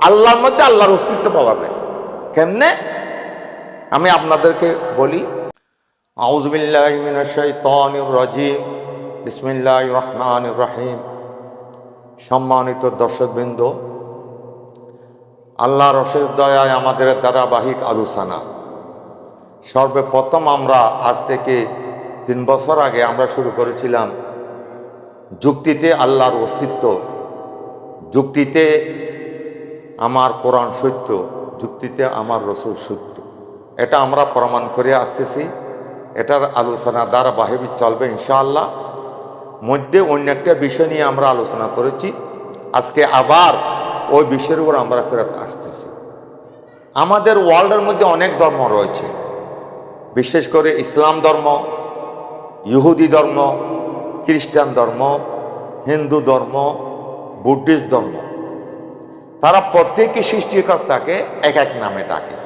আল্লাহর মধ্যে আল্লাহর অস্তিত্ব পাওয়া যায়। কেমনে? আমি আপনাদেরকে বলি। আউযু বিল্লাহি মিনাশ শাইতানির রাজিম, বিসমিল্লাহির রহমানির রহিম। সম্মানিত দর্শকবৃন্দ, আল্লাহর অশেষ দয়ায় আমাদের ধারাবাহিক আলোচনা। সর্বপ্রথম আমরা আজ থেকে 3 বছর আগে আমরা শুরু করেছিলাম যুক্তিতে আল্লাহর অস্তিত্ব, যুক্তিতে আমার কোরআন সত্য, যুক্তিতে আমার রসূল সত্য। এটা আমরা প্রমাণ করে আসতেছি। এটার আলোচনা ধারাবাহিক চলবে ইনশাআল্লাহ। মধ্যে অন্য একটা বিষয় নিয়ে আমরা আলোচনা করেছি, আজকে আবার ওই বিষয়ের উপর আমরা ফেরত আসতেছি। আমাদের ওয়ার্ল্ডের মধ্যে অনেক ধর্ম রয়েছে, বিশেষ করে ইসলাম ধর্ম, ইহুদি ধর্ম, খ্রিস্টান ধর্ম, হিন্দু ধর্ম, বুদ্ধিস্ট ধর্ম। তারা প্রত্যেকই সৃষ্টিকর্তাকে এক এক নামে ডাকে।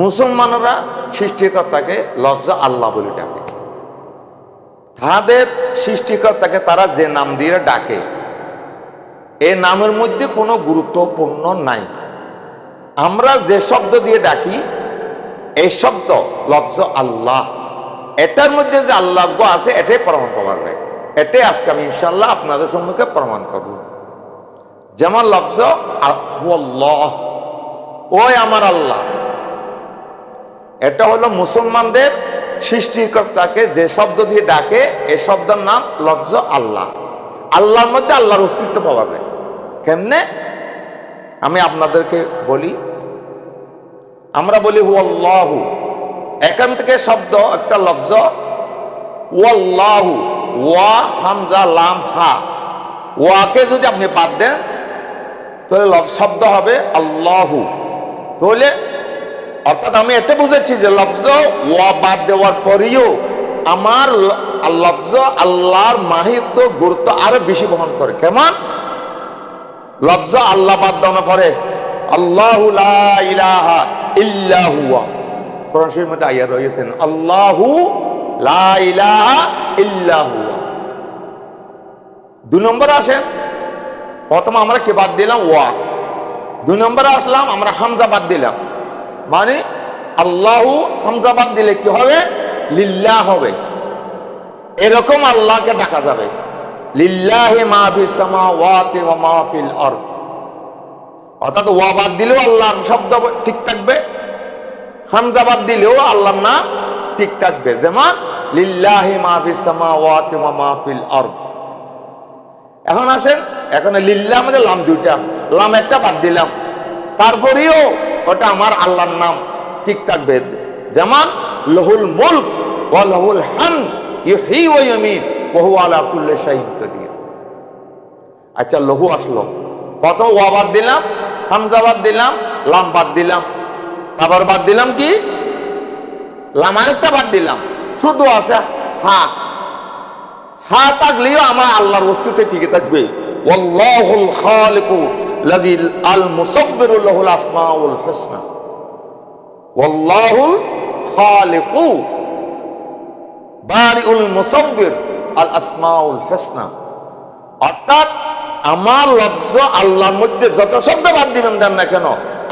মুসলমানরা সৃষ্টিকর্তাকে লজ্জা আল্লাহ বলে ডাকে। তাদের সৃষ্টিকর্তাকে তারা যে নাম দিয়ে ডাকে, এই নামের মধ্যে কোনো গুরুত্বপূর্ণ নাই। আমরা যে শব্দ দিয়ে ডাকি, এই শব্দ লফজ আল্লাহ, এটার মধ্যে যে আল্লাহ আছে এটাই প্রমাণ পাওয়া যায়। এটাই আজকে আমি ইনশাআল্লাহ আপনাদের সম্মুখে প্রমাণ করব। যেমন লফজ আল্লাহ, ওই আমার আল্লাহ, এটা হলো মুসলমানদের সৃষ্টিকর্তাকে যে শব্দ দিয়ে ডাকে, এই শব্দের নাম লফজ আল্লাহ। আল্লাহর মধ্যে আল্লাহর অস্তিত্ব পাওয়া যায়। কেমনে? আমি আপনাদেরকে বলি। আমরা বলি হুয়াল্লাহু, এখান থেকে শব্দ একটা লফজ ওয়াল্লাহু, ওয়া হামজা লাম হা, ওয়াকে যদি আপনি বাদ দেন তাহলে শব্দ হবে আল্লাহু। তাহলে অর্থাৎ আমি এটা বুঝেছি যে লফজ ওয়া বাদ দেওয়ার পরেও আমার লফজ আল্লাহর মাহিত্ব গুরুত্ব আরো বেশি বহন করে। কেমন? লফজ আল্লাহ বাদ দেওয়ার পরে আল্লাহু লা ইলাহা ইল্লা হুয়া, কোরআন শরীফের মধ্যে আয়াত রয়েছেন আল্লাহু লা ইলাহা ইল্লা হুয়া। 2 নম্বরে আসেন, প্রথম আমরা কে বাদ দিলাম? ওয়া। 2 নম্বরে আসলাম আমরা হামজা বাদ দিলাম, মানে আল্লাহু হামজা বাদ দিলে কি হবে? লিল্লাহ হবে। এরকম আল্লাহকে ডাকা যাবে, লিল্লাহি মা ফিস সামাওয়াতি ওয়া মা ফিল আরদ। অর্থাৎ ওয়া বাদ দিলেও আল্লাহর শব্দ ঠিক থাকবে, হামজা বাদ দিলেও আল্লাহর নাম ঠিক থাকবে। যেমন লিল্লাহি মা ফিস সামাওয়াতি ওয়া মা ফিল আরদ। এখন আসেন, এখানে লিল্লাহ মধ্যে লাম 2টা, লাম একটা বাদ দিলাম, তারপরেও ওটা আমার আল্লাহর নাম ঠিক থাকবে। যেমন লাহুল মুলক ওয়া লাহুল হামদ ইউহয়ী ওয়া ইউমীত ওয়া হুয়া আলা কুল্লি শাইইন কাদির। আচ্ছা, লহু আসলো, প্রথম ওয়া বাদ দিলাম, হামজা বাদ দিলাম, লাম বাদ দিলাম, তারপর বাদ দিলাম কি? লাম আরেকটা বাদ দিলাম, শুধু আছে হা। হা থাকলেও আমার আল্লাহর অস্তিত্ব টিকে থাকবে। ওয়াল্লাহুল খালিকু লাযিল আল মুসাব্বিরু লাহুল আসমাউল হুসনা। ওয়াল্লাহুল খালিকু বারিউল মুসাব্বির আল আসমাউল হুসনা। অর্থাৎ আমার লফজ আল্লাহর মধ্যে যত শব্দ বাদ দিবেন দেন না কেন,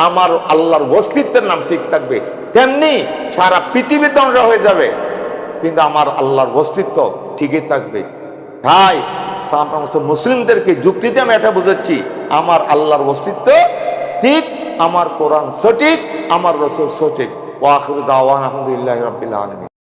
আমার আল্লাহর অস্তিত্বের নাম ঠিক থাকবে। তেমনি সারা পৃথিবী ধ্বংস হয়ে যাবে, কিন্তু আমার আল্লাহর অস্তিত্ব ঠিকই থাকবে। তাই মুসলিমদেরকে যুক্তিতে আমি এটা বুঝাচ্ছি, আমার আল্লাহর অস্তিত্ব ঠিক, আমার কোরআন সঠিক, আমার রাসূল সঠিক। ওয়া আখিরু দাওয়ানা আলহামদুলিল্লাহি রাব্বিল আলামিন।